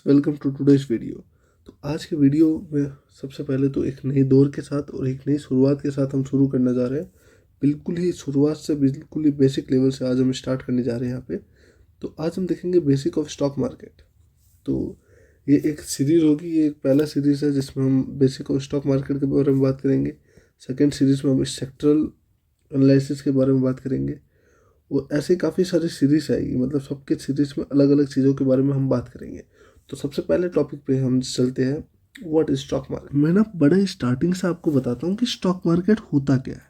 Welcome to today's video. तो आज के वीडियो में सबसे पहले तो एक नए दौर के साथ और एक नई शुरुआत के साथ हम शुरू करने जा रहे हैं। बिल्कुल ही शुरुआत से बिल्कुल ही बेसिक लेवल से आज हम स्टार्ट करने जा रहे हैं यहाँ पे। तो आज हम देखेंगे बेसिक ऑफ स्टॉक मार्केट। तो ये एक सीरीज़ होगी, ये एक पहला सीरीज़ है जिसमें हम बेसिक ऑफ स्टॉक मार्केट के बारे में बात करेंगे। सेकेंड सीरीज़ में हम सेक्टरल एनालिसिस के बारे में बात करेंगे। वो ऐसे काफ़ी सारी सीरीज़ आएगी, मतलब सबके सीरीज़ में अलग अलग चीज़ों के बारे में हम बात करेंगे। तो सबसे पहले टॉपिक पे हम चलते हैं, व्हाट इज स्टॉक मार्केट। मैं ना बड़े स्टार्टिंग से आपको बताता हूँ कि स्टॉक मार्केट होता क्या है।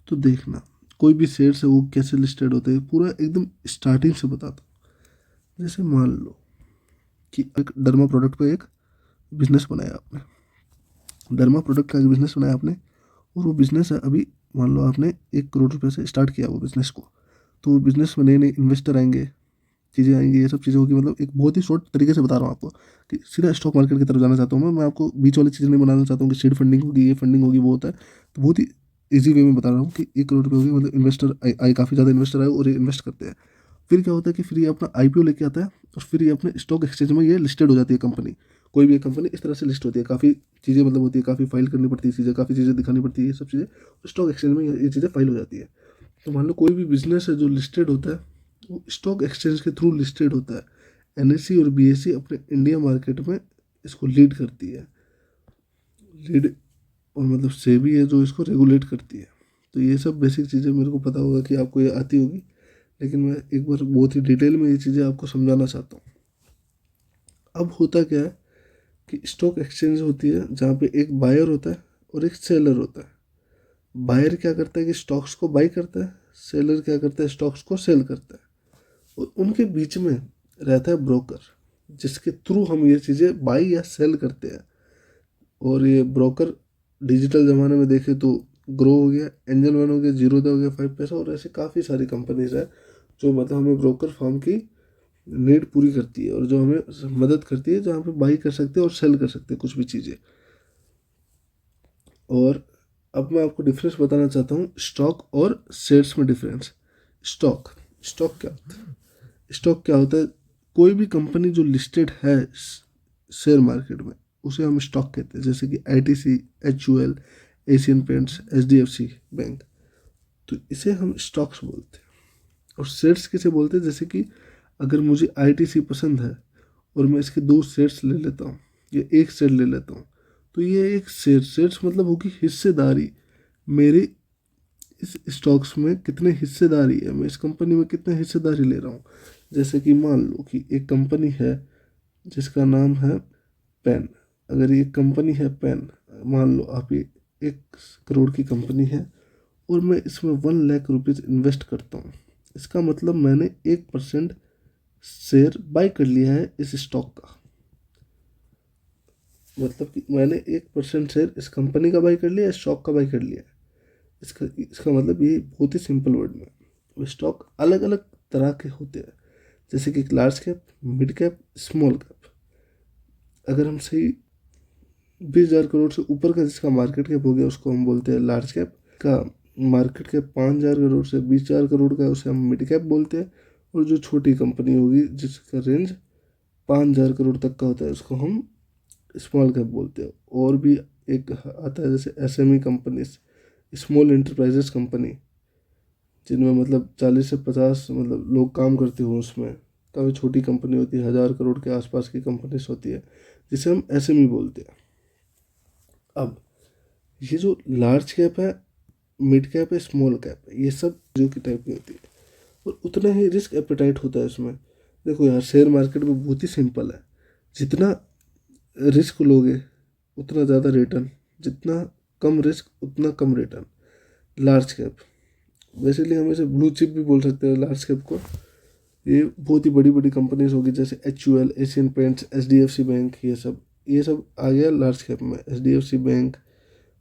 तो देखना, कोई भी शेयर्स है वो कैसे लिस्टेड होते हैं, पूरा एकदम स्टार्टिंग से बताता हूँ। जैसे मान लो कि एक डर्मा प्रोडक्ट पे एक बिजनेस बनाया आपने, डर्मा प्रोडक्ट का एक बिजनेस बनाया आपने, और वो बिजनेस है अभी मान लो आपने 1 करोड़ रुपये से स्टार्ट किया वो बिज़नेस को। तो वो बिज़नेस में नए नए इन्वेस्टर आएंगे, चीज़ें आएंगी, ये सब चीज़ें होगी। मतलब एक बहुत ही शॉर्ट तरीके से बता रहा हूँ आपको कि सीधा स्टॉक मार्केट की तरफ जाना चाहता हूँ मैं आपको बीच वाली चीज़ें नहीं बनाना चाहता हूँ कि सीड फंडिंग होगी, ये फंडिंग होगी, वो होता है। तो बहुत ही ईजी वे में बता रहा हूँ कि 1 करोड़ रुपये होगी, मतलब इन्वेस्टर आए, काफ़ी ज़्यादा इन्वेस्टर आए और ये इन्वेस्ट करते हैं। फिर क्या होता है कि फिर ये अपना आईपीओ लेके आता है और फिर ये अपने स्टॉक एक्सचेंज में ये लिस्टेड हो जाती है कंपनी। कोई भी एक कंपनी इस तरह से लिस्ट होती है, काफ़ी चीज़ें मतलब होती है, काफ़ी फाइल करनी पड़ती है चीज़ें, काफ़ी चीज़ें दिखानी पड़ती है, ये सब चीज़ें स्टॉक एक्सचेंज में ये चीज़ें फाइल हो जाती है। तो मान लो कोई भी बिजनेस है जो लिस्टेड होता है, वो स्टॉक एक्सचेंज के थ्रू लिस्टेड होता है। एनएससी और बीएससी अपने इंडिया मार्केट में इसको लीड करती है, लीड, और मतलब सेबी है जो इसको रेगुलेट करती है। तो ये सब बेसिक चीज़ें मेरे को पता होगा कि आपको ये आती होगी, लेकिन मैं एक बार बहुत ही डिटेल में ये चीज़ें आपको समझाना चाहता हूँ। अब होता क्या है कि स्टॉक एक्सचेंज होती है जहाँ पे एक बायर होता है और एक सेलर होता है। बायर क्या करता है कि स्टॉक्स को बाई करता है, सेलर क्या करता है स्टॉक्स को सेल करता है, और उनके बीच में रहता है ब्रोकर, जिसके थ्रू हम ये चीज़ें बाई या सेल करते हैं। और ये ब्रोकर डिजिटल ज़माने में देखें तो ग्रो हो गया, एंजल वन हो गया, जीरोधा हो गया, 5 पैसा, और ऐसे काफ़ी सारी कंपनीज है जो मतलब हमें ब्रोकर फॉर्म की नीड पूरी करती है और जो हमें मदद करती है, जहाँ पे बाई कर सकते हैं और सेल कर सकते हैं कुछ भी चीज़ें। और अब मैं आपको डिफरेंस बताना चाहता हूँ स्टॉक और शेयर्स में डिफरेंस। स्टॉक स्टॉक क्या होता है? स्टॉक क्या होता है? कोई भी कंपनी जो लिस्टेड है शेयर मार्केट में, उसे हम स्टॉक कहते हैं। जैसे कि ITC, HUL, Asian paints, HDFC bank, तो इसे हम स्टॉक्स बोलते हैं। और शेयर्स किसे बोलते हैं? जैसे कि अगर मुझे आईटीसी पसंद है और मैं इसके 2 शेयर्स ले लेता हूँ या एक शेयर ले लेता हूँ, तो ये एक शेयर्स मतलब होगी हिस्सेदारी। मेरी इस स्टॉक्स में कितने हिस्सेदारी है, मैं इस कंपनी में कितने हिस्सेदारी ले रहा हूँ। जैसे कि मान लो कि एक कंपनी है जिसका नाम है पेन। अगर ये कंपनी है पेन, मान लो आप ये 1 करोड़ की कंपनी है और मैं इसमें 1 लाख रुपीज़ इन्वेस्ट करता हूँ, इसका मतलब मैंने 1% शेयर बाई कर लिया है इस स्टॉक का। मतलब कि मैंने 1% शेयर इस कंपनी का बाई कर लिया, स्टॉक का बाई कर लिया है। इसका इसका मतलब ये बहुत ही सिंपल वर्ड में, स्टॉक अलग अलग तरह के होते हैं। जैसे कि large cap, mid cap, small cap. अगर हम सही 20,000 करोड़ से ऊपर का जिसका मार्केट कैप हो गया उसको हम बोलते हैं लार्ज कैप। का मार्केट कैप 5,000 करोड़ से 20,000 करोड़ का उसे हम मिड कैप बोलते हैं। और जो छोटी कंपनी होगी जिसका रेंज 5,000 करोड़ तक का होता है उसको हम स्मॉल कैप बोलते हैं। और भी एक आता है जैसे SME companies, small enterprises company, जिनमें मतलब 40 से 50 मतलब लोग काम करते हो, उसमें काफ़ी छोटी कंपनी होती है, 1,000 करोड़ के आसपास की कंपनीज होती है, जिसे हम एसएमई बोलते हैं। अब ये जो लार्ज कैप है, मिड कैप है, स्मॉल कैप है, ये सब जो की टाइप की होती है और उतना ही रिस्क एपेटाइट होता है इसमें। देखो यार, शेयर मार्केट में बहुत ही सिंपल है, जितना रिस्क लोगे उतना ज़्यादा रिटर्न, जितना कम रिस्क उतना कम रिटर्न। लार्ज कैप बेसिकली हम इसे ब्लू चिप भी बोल सकते हैं लार्ज कैप को। ये बहुत ही बड़ी बड़ी कंपनीज होगी जैसे HUL, Asian paints, HDFC bank, ये सब आ गया लार्ज कैप में। एचडीएफसी बैंक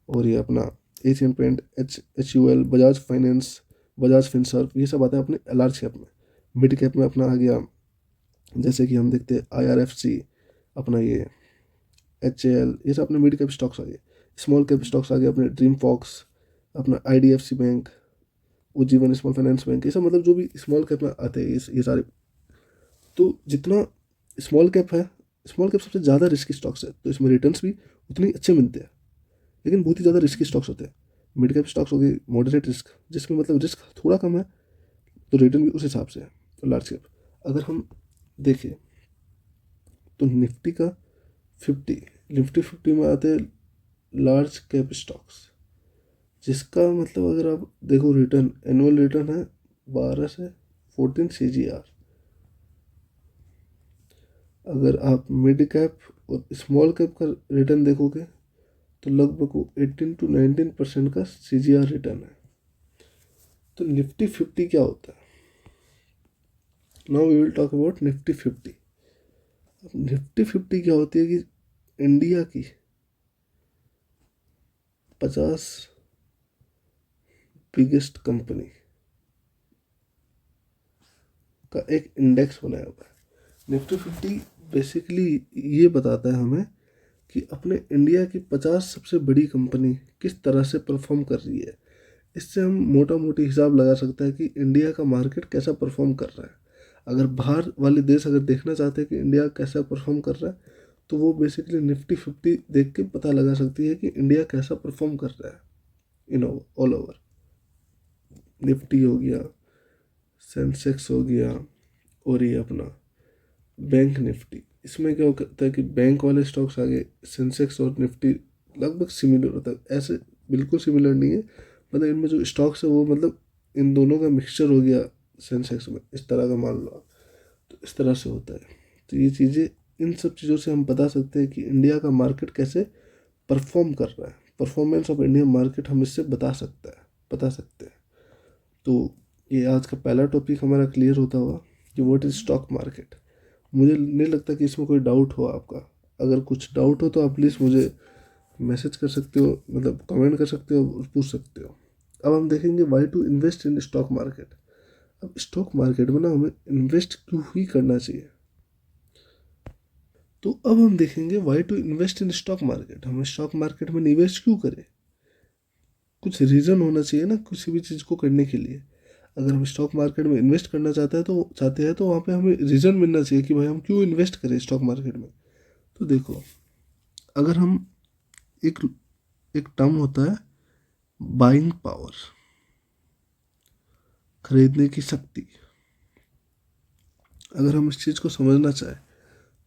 और ये अपना Asian paint, HUL, Bajaj finance, Bajaj Finserv, ये सब आता है अपने लार्ज कैप में। मिड कैप में अपना आ गया जैसे कि हम देखते हैं आईआरएफसी, अपना ये एचएएल, ये सब अपने मिड कैप स्टॉक्स आ गए। स्मॉल कैप स्टॉक्स आ गए अपने ड्रीम फॉक्स, अपना IDFC bank, Ujjivan small finance bank, ये सब मतलब जो भी स्मॉल कैप में आते हैं ये सारे। तो जितना स्मॉल कैप है स्मॉल कैप सबसे ज़्यादा रिस्की स्टॉक्स है, तो इसमें रिटर्न्स भी उतने अच्छे मिलते हैं, लेकिन बहुत ही ज़्यादा रिस्की स्टॉक्स होते हैं। मिड कैप स्टॉक्स हो गए मॉडरेट रिस्क, जिसमें मतलब रिस्क थोड़ा कम है तो रिटर्न भी उस हिसाब से है। तो लार्ज कैप अगर हम देखें तो निफ्टी 50 में आते हैं लार्ज कैप स्टॉक्स, जिसका मतलब अगर आप देखो रिटर्न, एनुअल रिटर्न है 12 से 14 CGR। अगर आप मिड कैप और स्मॉल कैप का रिटर्न देखोगे तो लगभग 18 to 19% का CGR रिटर्न है। तो निफ्टी 50 क्या होता है? Now we will talk about Nifty 50। Nifty 50 क्या होती है कि इंडिया की 50 बिगेस्ट कंपनी का एक इंडेक्स बनाया हुआ है। निफ्टी 50 बेसिकली ये बताता है हमें कि अपने इंडिया की 50 सबसे बड़ी कंपनी किस तरह से परफॉर्म कर रही है। इससे हम मोटा मोटी हिसाब लगा सकते हैं कि इंडिया का मार्केट कैसा परफॉर्म कर रहा है। अगर बाहर वाले देश अगर देखना चाहते हैं कि इंडिया कैसा परफॉर्म कर रहा है, तो वो बेसिकली निफ्टी 50 देख के पता लगा सकती है कि इंडिया कैसा परफॉर्म कर रहा है इन ऑल ओवर। निफ्टी हो गया, सेंसेक्स हो गया, और ये अपना बैंक निफ्टी, इसमें क्या होता है कि बैंक वाले स्टॉक्स आगे सेंसेक्स और निफ्टी लगभग सिमिलर होता है। ऐसे बिल्कुल सिमिलर नहीं है, मतलब इनमें जो स्टॉक्स है वो मतलब इन दोनों का मिक्सचर हो गया सेंसेक्स में, इस तरह का मान लो आप। तो इस तरह से होता है। तो ये चीज़ें, इन सब चीज़ों से हम बता सकते हैं कि इंडिया का मार्केट कैसे परफॉर्म कर रहा है। परफॉर्मेंस ऑफ इंडियन मार्केट हम इससे बता सकते हैं। तो ये आज का पहला टॉपिक हमारा क्लियर होता हुआ कि व्हाट इज़ स्टॉक मार्केट। मुझे नहीं लगता कि इसमें कोई डाउट हो आपका। अगर कुछ डाउट हो तो आप प्लीज़ मुझे मैसेज कर सकते हो, मतलब कमेंट कर सकते हो और पूछ सकते हो। अब हम देखेंगे why to invest in stock market. अब स्टॉक मार्केट में ना हमें इन्वेस्ट क्यों ही करना चाहिए। तो अब हम देखेंगे why to invest in stock market. हमें स्टॉक मार्केट में निवेश क्यों करें। कुछ रीज़न होना चाहिए ना किसी भी चीज़ को करने के लिए। अगर हम स्टॉक मार्केट में इन्वेस्ट करना चाहते हैं तो वहाँ पे हमें रीज़न मिलना चाहिए कि भाई हम क्यों इन्वेस्ट करें स्टॉक मार्केट में। तो देखो, अगर हम एक एक टर्म होता है बाइंग पावर, खरीदने की शक्ति। अगर हम इस चीज़ को समझना चाहें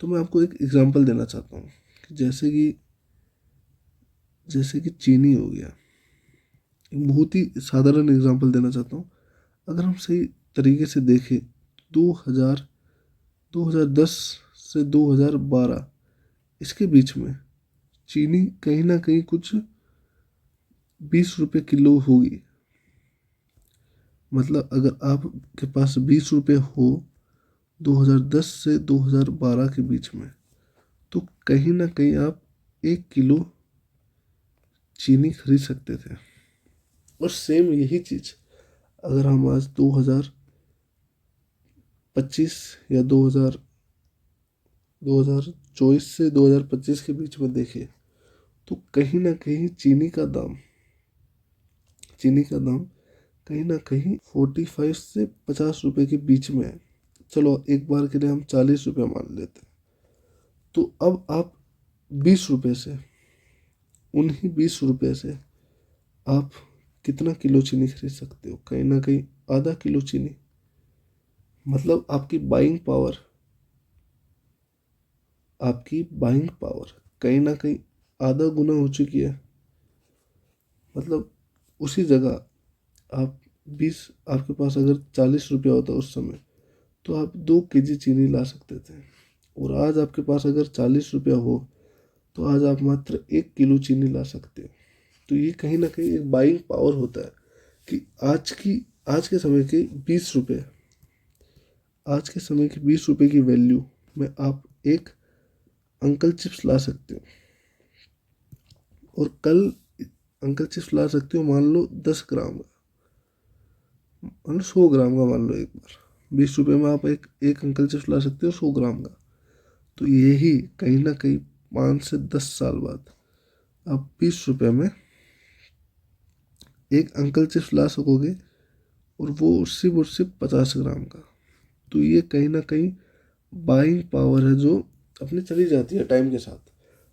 तो मैं आपको एक एग्जांपल देना चाहता हूँ कि जैसे कि चीनी हो गया। एक बहुत ही साधारण एग्जांपल देना चाहता हूँ। अगर हम सही तरीके से देखें, 2010 से 2012 इसके बीच में चीनी कहीं ना कहीं कुछ 20 रुपये किलो होगी। मतलब अगर आपके पास 20 रुपये हो 2010 से 2012 के बीच में, तो कहीं ना कहीं आप 1 किलो चीनी खरीद सकते थे। और सेम यही चीज़ अगर हम आज 2025 या 2024 से 2025 के बीच में देखें, तो कहीं ना कहीं चीनी का दाम कहीं ना कहीं 45 से 50 रुपये के बीच में है। चलो एक बार के लिए हम 40 रुपये मान लेते हैं। तो अब आप 20 रुपये से, उन्हीं 20 रुपये से आप कितना किलो चीनी खरीद सकते हो? कहीं ना कहीं आधा किलो चीनी। मतलब आपकी बाइंग पावर कहीं ना कहीं आधा गुना हो चुकी है। मतलब उसी जगह आप 20, आपके पास अगर 40 रुपया होता उस समय, तो आप 2 kg चीनी ला सकते थे। और आज आपके पास अगर 40 रुपया हो तो आज आप मात्र 1 किलो चीनी ला सकते हो। तो ये कहीं ना कहीं एक बाइंग पावर होता है कि आज के समय के 20 रुपये, आज के समय की 20 रुपये की वैल्यू में आप एक अंकल चिप्स ला सकते हो। और कल अंकल चिप्स ला सकते हो मान लो 10 ग्राम का, मान लो 100 ग्राम का, मान लो एक बार 20 रुपये में आप एक अंकल चिप्स ला सकते हो 100 ग्राम का। तो यही कहीं ना कहीं 5 से 10 साल बाद आप 20 रुपये में एक अंकल चिप्स ला सकोगे, और वो सिर्फ 50 ग्राम का। तो ये कहीं ना कहीं बाइंग पावर है जो अपनी चली जाती है टाइम के साथ,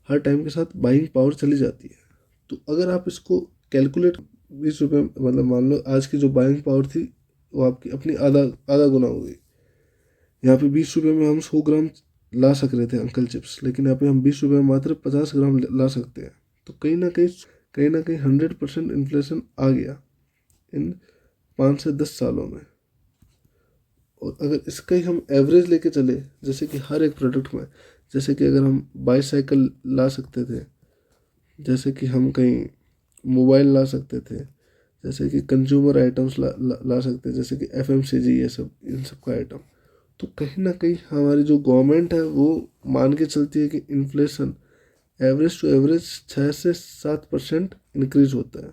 हर टाइम के साथ बाइंग पावर चली जाती है। तो अगर आप इसको कैलकुलेट 20 रुपये, मतलब मान लो आज की जो बाइंग पावर थी वो आपकी अपनी आधा आधा गुना हो गई। यहाँ पे 20 रुपये में हम 100 ग्राम ला सक रहे थे अंकल चिप्स, लेकिन यहाँ पे हम 20 रुपये में मात्र 50 ग्राम ला सकते हैं। तो कहीं ना कहीं 100% इन्फ्लेशन आ गया इन 5 से 10 सालों में। और अगर इसका ही हम एवरेज लेके चले, जैसे कि हर एक प्रोडक्ट में, जैसे कि अगर हम बाईसाइकिल ला सकते थे, जैसे कि हम कहीं मोबाइल ला सकते थे, जैसे कि कंज्यूमर आइटम्स ला सकते हैं, जैसे कि एफएमसीजी, ये सब इन सब का आइटम। तो कहीं ना कहीं हमारी जो गवर्नमेंट है वो मान के चलती है कि इन्फ्लेशन एवरेज टू एवरेज 6 से 7% इंक्रीज होता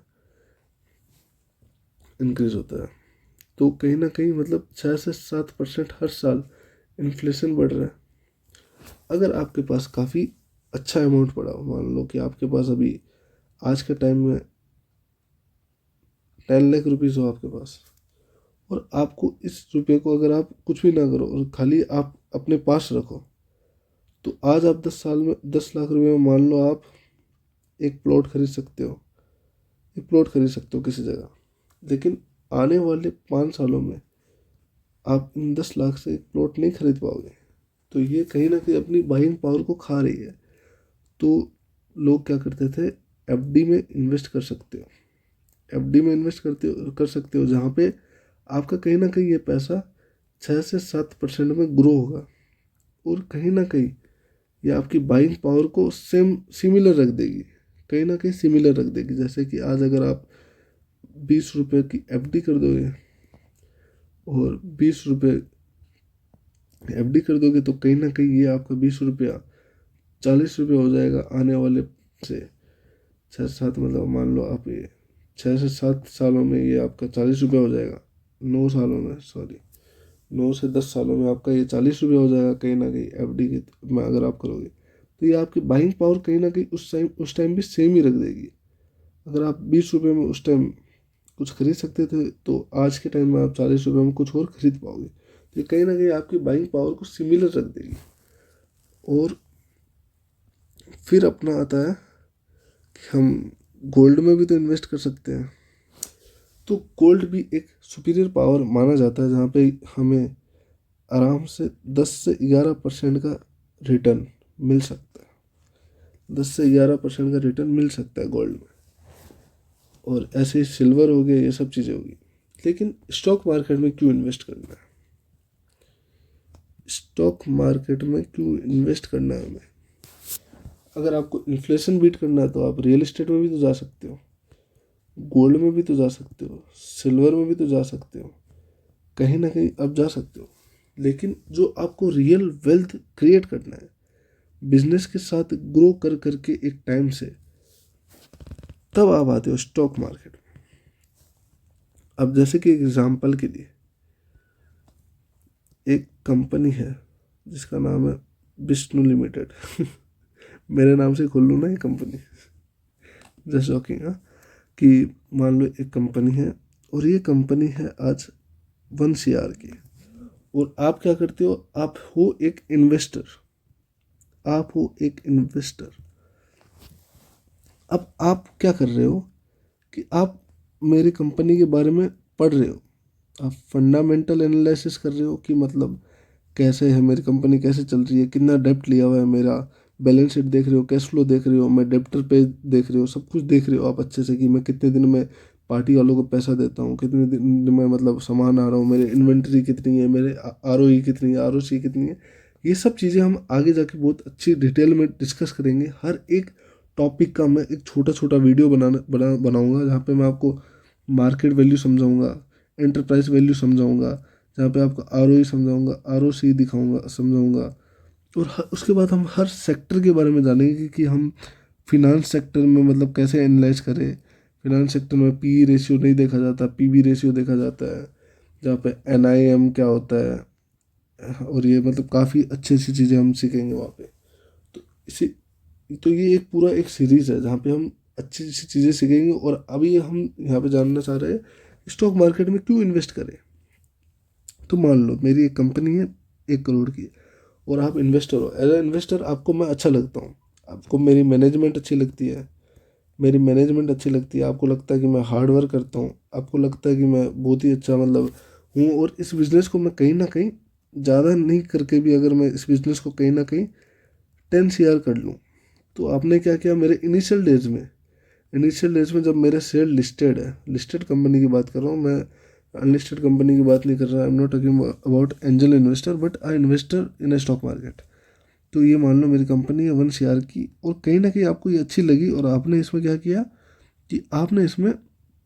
है। तो कहीं ना कहीं मतलब 6 से 7% हर साल इन्फ्लेशन बढ़ रहा है। अगर आपके पास काफ़ी अच्छा अमाउंट पड़ा हो, मान लो कि आपके पास अभी आज के टाइम में 10 लाख रुपीज़ हो आपके पास, और आपको इस रुपये को अगर आप कुछ भी ना करो और खाली आप अपने पास रखो, तो आज आप 10 साल में 10 लाख रुपये में मान लो आप एक प्लॉट खरीद सकते हो, किसी जगह। लेकिन आने वाले 5 सालों में आप इन 10 लाख से एक प्लॉट नहीं खरीद पाओगे। तो ये कहीं ना कहीं अपनी बाइंग पावर को खा रही है। तो लोग क्या करते थे, एफडी में इन्वेस्ट कर सकते हो, कर सकते हो, जहाँ पे आपका कहीं ना कहीं ये पैसा 6 से 7% में ग्रो होगा। और कहीं ना कहीं ये आपकी बाइंग पावर को सिमिलर रख देगी, कहीं ना कहीं सिमिलर रख देगी। जैसे कि आज अगर आप 20 रुपये की एफडी कर दोगे और 20 रुपये एफडी कर दोगे, तो कहीं ना कहीं ये आपका 20 रुपया 40 रुपये हो जाएगा आने वाले से 6 से 7, मतलब मान लो आप ये 6 से 7 सालों में ये आपका 40 रुपये हो जाएगा। 9 से 10 सालों में आपका ये 40 रुपये हो जाएगा कहीं ना कहीं एफडी के में अगर आप करोगे। तो ये आपकी बाइंग पावर कहीं ना कहीं उस टाइम भी सेम ही रख देगी। अगर आप 20 रुपये में उस टाइम कुछ खरीद सकते थे, तो आज के टाइम में आप 40 रुपये में कुछ और खरीद पाओगे। तो ये कहीं ना कहीं आपकी बाइंग पावर को सिमिलर रख देगी। और फिर अपना आता है कि हम गोल्ड में भी तो इन्वेस्ट कर सकते हैं। तो गोल्ड भी एक सुपीरियर पावर माना जाता है, जहाँ पे हमें आराम से 10 से 11% का रिटर्न मिल सकता है। 10 से 11% का रिटर्न मिल सकता है गोल्ड में। और ऐसे ही सिल्वर हो गया, ये सब चीज़ें होगी। लेकिन स्टॉक मार्केट में क्यों इन्वेस्ट करना है? स्टॉक मार्केट में क्यों इन्वेस्ट करना है हमें? अगर आपको इन्फ्लेशन बीट करना है तो आप रियल एस्टेट में भी तो जा सकते हो, गोल्ड में भी तो जा सकते हो, सिल्वर में भी तो जा सकते हो, कहीं ना कहीं आप जा सकते हो। लेकिन जो आपको रियल वेल्थ क्रिएट करना है बिजनेस के साथ ग्रो कर करके एक टाइम से, तब आप आते हो स्टॉक मार्केट में। अब जैसे कि एग्जांपल के लिए एक कंपनी है जिसका नाम है विष्णु लिमिटेड मेरे नाम से खोल लूँ ना ये कंपनी, जस्ट जॉकिंग। हाँ, कि मान लो एक कंपनी है और ये कंपनी है आज 1 CR की, और आप क्या करते हो, आप हो एक इन्वेस्टर। अब आप क्या कर रहे हो कि आप मेरी कंपनी के बारे में पढ़ रहे हो, आप फंडामेंटल एनालिसिस कर रहे हो कि मतलब कैसे है मेरी कंपनी, कैसे चल रही है, कितना डेप्ट लिया हुआ है मेरा, बैलेंस शीट देख रहे हो, कैश फ्लो देख रहे हो, मैं डेप्टर पे देख रहे हो, सब कुछ देख रहे हो आप अच्छे से कि मैं कितने दिन में पार्टी वालों को पैसा देता हूँ, कितने दिन में मतलब सामान आ रहा हूँ, मेरे इन्वेंट्री कितनी है, मेरे ROE कितनी है, ROC कितनी है। ये सब चीज़ें हम आगे जाके बहुत अच्छी डिटेल में डिस्कस करेंगे। हर एक टॉपिक का मैं एक छोटा छोटा वीडियो बनाऊंगा, जहाँ पे मैं आपको मार्केट वैल्यू समझाऊंगा, एंटरप्राइज वैल्यू समझाऊंगा, जहाँ पे आपको ROE समझाऊंगा, ROC दिखाऊंगा, समझाऊंगा। और उसके बाद हम हर सेक्टर के बारे में जानेंगे कि हम फिनांस सेक्टर में मतलब कैसे एनालाइज करें। फिनांस सेक्टर में PE रेशियो नहीं देखा जाता, PB रेशियो देखा जाता है, जहाँ पे NIM क्या होता है, और ये मतलब काफ़ी अच्छी अच्छी चीज़ें हम सीखेंगे वहाँ पे। तो इसी तो ये एक पूरा एक सीरीज़ है जहाँ पे हम अच्छी अच्छी चीज़ें सीखेंगे। और अभी हम यहाँ पे जानना चाह रहे हैं स्टॉक मार्केट में क्यों इन्वेस्ट करें। तो मान लो मेरी एक कंपनी है 1 करोड़ की, और आप इन्वेस्टर हो। एज ए इन्वेस्टर आपको मैं अच्छा लगता हूँ, आपको मेरी मैनेजमेंट अच्छी लगती है, आपको लगता है कि मैं हार्ड वर्क करता हूँ, आपको लगता है कि मैं बहुत ही अच्छा मतलब हूँ। और इस बिज़नेस को मैं कहीं ना कहीं ज़्यादा नहीं करके भी अगर मैं इस बिज़नेस को कहीं ना कहीं 10 CR कर लूँ। तो आपने क्या किया मेरे इनिशियल डेज में जब मेरे शेयर लिस्टेड है, लिस्टेड कंपनी की बात कर रहा हूँ मैं, अनलिस्टेड कंपनी की बात नहीं कर रहा। I am not talking about angel investor but I investor in A stock market. तो ये मान लो मेरी कंपनी है 1 CR की, और कहीं ना कहीं आपको ये अच्छी लगी और आपने इसमें क्या किया कि आपने इसमें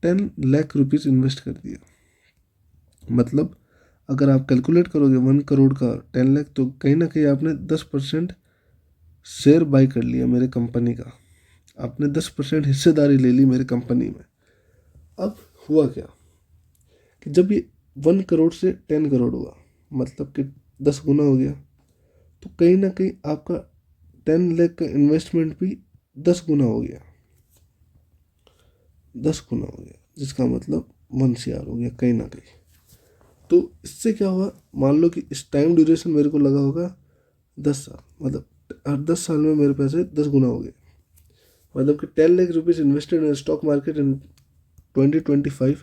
10 लाख रुपीज़ इन्वेस्ट कर दिया। मतलब अगर आप कैलकुलेट करोगे 1 करोड़ का 10 लाख, तो कहीं ना कहीं आपने 10% शेयर बाई कर लिया मेरे कंपनी का, आपने 10% हिस्सेदारी ले ली मेरी कंपनी में। अब हुआ क्या कि जब ये 1 करोड़ से 10 करोड़ हुआ, मतलब कि 10 गुना हो गया, तो कहीं ना कहीं आपका 10 लाख का इन्वेस्टमेंट भी 10 गुना हो गया, 10 गुना हो गया, जिसका मतलब 1 CR हो गया कहीं ना कहीं। तो इससे क्या हुआ, मान लो कि इस टाइम ड्यूरेशन मेरे को लगा होगा 10 साल, मतलब हर 10 साल में मेरे पैसे 10 गुना हो गए। मतलब कि 10 lakh rupees invested in stock market in 2025,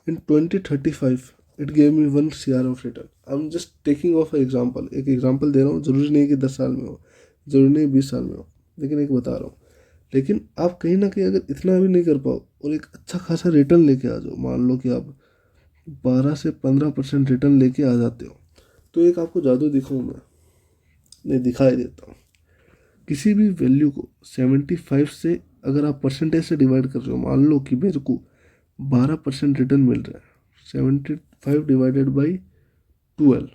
in 2035 it gave me 1 CR of return. I am just taking of example, एक एग्जाम्पल दे रहा हूँ, ज़रूरी नहीं कि 10 साल में हो, ज़रूरी नहीं 20 साल में हो, लेकिन एक बता रहा हूँ। लेकिन आप कहीं ना कहीं अगर इतना भी नहीं कर पाओ और एक अच्छा खासा रिटर्न लेके आ जाओ, मान लो कि आप 12 से 15% रिटर्न लेके आ जाते हो, तो एक आपको जादू दिखाऊँ मैं, नहीं दिखाई देता हूँ। किसी भी वैल्यू को 75 से अगर आप परसेंटेज से डिवाइड कर रहे हो, मान लो कि मेरे को 12% रिटर्न मिल रहा है, 75 डिवाइडेड बाई 12,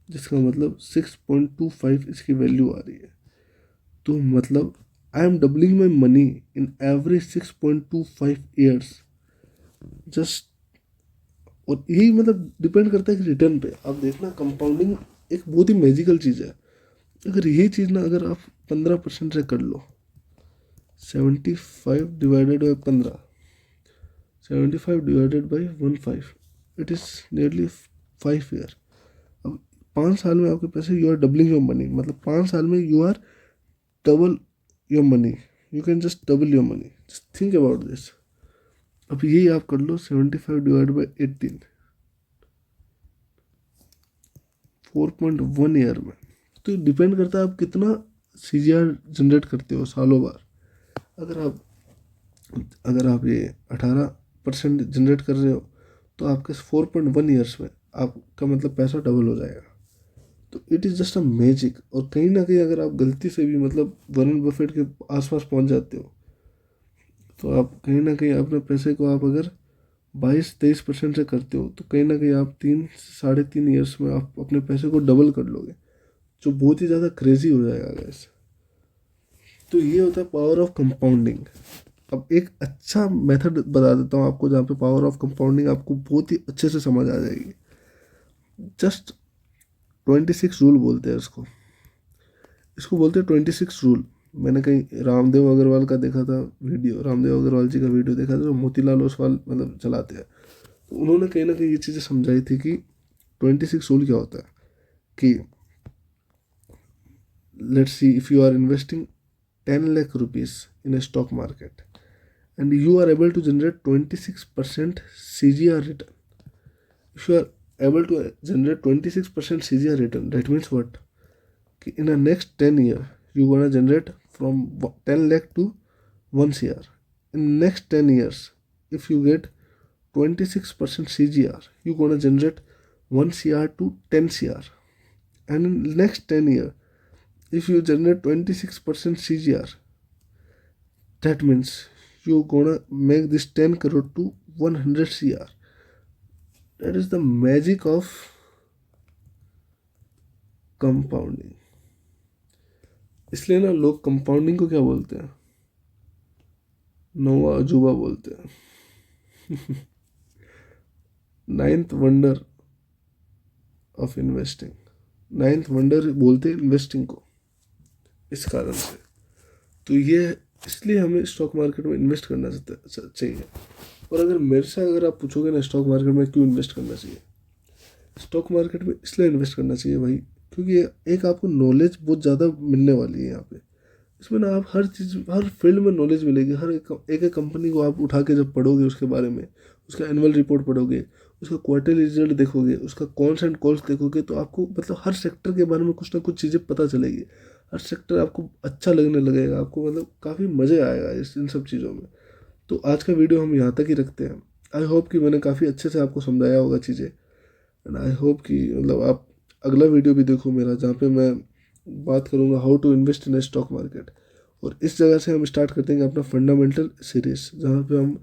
जिसका मतलब 6.25 इसकी वैल्यू आ रही है। तो मतलब I am doubling my money in every 6.25 years just. और यही मतलब डिपेंड करता है कि रिटर्न पे आप देखना, कंपाउंडिंग एक बहुत ही मैजिकल चीज़ है। अगर यही चीज़ ना अगर आप 15% से कर लो, 75 divided by 15, 75 divided by 15, it is nearly 5 year. अब 5 साल में आपके पैसे, you are doubling your money, मतलब 5 साल में you are double your money, you can just double your money, just think about this. अब यही आप कर लो 75 डिवाइड बाई 18, 4.1 ईयर में। तो डिपेंड करता है आप कितना CGR जनरेट करते हो सालों बार। अगर आप ये 18% जनरेट कर रहे हो, तो आपके 4.1 ईयर्स में आपका मतलब पैसा डबल हो जाएगा। तो it is just a magic. और कहीं ना कहीं अगर आप गलती से भी मतलब वॉरेन बफेट के आसपास पहुंच जाते हो, तो आप कहीं ना कहीं अपने पैसे को आप अगर 22-23% से करते हो, तो कहीं ना कहीं आप 3 से 3.5 ईयर्स में आप अपने पैसे को डबल कर लोगे, जो बहुत ही ज़्यादा क्रेजी हो जाएगा गाइस। तो ये होता है पावर ऑफ कंपाउंडिंग। अब एक अच्छा मेथड बता देता हूँ आपको, जहाँ पे पावर ऑफ कंपाउंडिंग आपको बहुत ही अच्छे से समझ आ जाएगी। जस्ट 26 रूल बोलते हैं इसको बोलते हैं 26 रूल। मैंने कहीं रामदेव अग्रवाल का देखा था वीडियो, रामदेव अग्रवाल जी का वीडियो देखा था, जो मोतीलाल ओसवाल मतलब चलाते हैं। तो उन्होंने कहीं ना कहीं ये चीज़ें समझाई थी कि 26 रूल क्या होता है। कि let's see, if you are investing 10 lakh rupees in a stock market and you are able to generate 26% CGR return. If you are able to generate 26% CGR return, that means what? In the next 10 years, you're gonna generate from 10 lakh to 1 CR. In next 10 years, if you get 26% CGR, you're gonna generate 1 CR to 10 CR. And in next 10 years, if you generate 26% CGR, that means you're gonna make this 10 crore to 100 CR. That is the magic of compounding. इसलिए ना लोग compounding को क्या बोलते हैं, नौवा अजूबा बोलते हैं। Ninth wonder of investing, ninth wonder बोलते हैं इन्वेस्टिंग को, इस कारण से। तो ये इसलिए हमें स्टॉक मार्केट में इन्वेस्ट करना चाहिए। और अगर मेरे से अगर आप पूछोगे ना स्टॉक मार्केट में क्यों इन्वेस्ट करना चाहिए, स्टॉक मार्केट में इसलिए इन्वेस्ट करना चाहिए भाई, क्योंकि एक आपको नॉलेज बहुत ज़्यादा मिलने वाली है यहाँ पे। इसमें ना आप हर चीज़, हर फील्ड में नॉलेज मिलेगी। हर एक कंपनी को आप उठा के जब पढ़ोगे उसके बारे में, उसका एनुअल रिपोर्ट पढ़ोगे, उसका क्वार्टरली रिजल्ट देखोगे, उसका कॉन्स एंड कॉल्स देखोगे, तो आपको मतलब हर सेक्टर के बारे में कुछ ना कुछ चीज़ें पता चलेगी। हर सेक्टर आपको अच्छा लगने लगेगा, आपको मतलब काफ़ी मज़े आएगा इन सब चीज़ों में। तो आज का वीडियो हम यहाँ तक ही रखते हैं। आई होप कि मैंने काफ़ी अच्छे से आपको समझाया होगा चीज़ें, एंड आई होप कि मतलब आप अगला वीडियो भी देखो मेरा, जहाँ पे मैं बात करूँगा how to invest in stock market. और इस जगह से हम स्टार्ट कर देंगे अपना फंडामेंटल सीरीज, जहाँ पे हम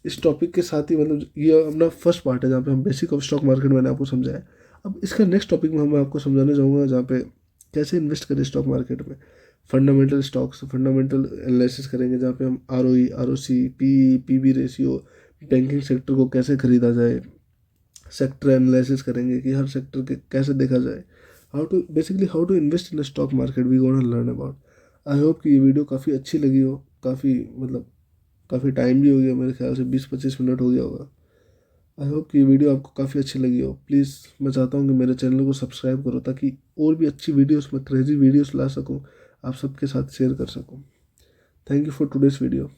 इस टॉपिक के साथ ही मतलब ये अपना फर्स्ट पार्ट है जहाँ पे हम बेसिक ऑफ स्टॉक मार्केट मैंने आपको समझाया। अब इसका नेक्स्ट टॉपिक में मैं आपको समझाने जाऊँगा जहाँ पे कैसे इन्वेस्ट करें स्टॉक मार्केट में। फंडामेंटल स्टॉक्स, फंडामेंटल एनालिसिस करेंगे जहाँ पे हम ROE, ROC, PE, PB ratio, banking sector को कैसे खरीदा जाए, सेक्टर एनालिसिस करेंगे कि हर सेक्टर के कैसे देखा जाए, how to invest in stock market we gonna learn about. I hope कि ये वीडियो काफ़ी अच्छी लगी हो। काफ़ी मतलब काफ़ी टाइम भी हो गया, मेरे ख्याल से 20-25 मिनट हो गया होगा। आई होप कि ये वीडियो आपको काफ़ी अच्छी लगी हो। प्लीज़ मैं चाहता हूँ कि मेरे चैनल को सब्सक्राइब करो ताकि और भी अच्छी वीडियोस में क्रेजी वीडियोस ला सकूँ, आप सबके साथ शेयर कर सकूँ। Thank you for today's video.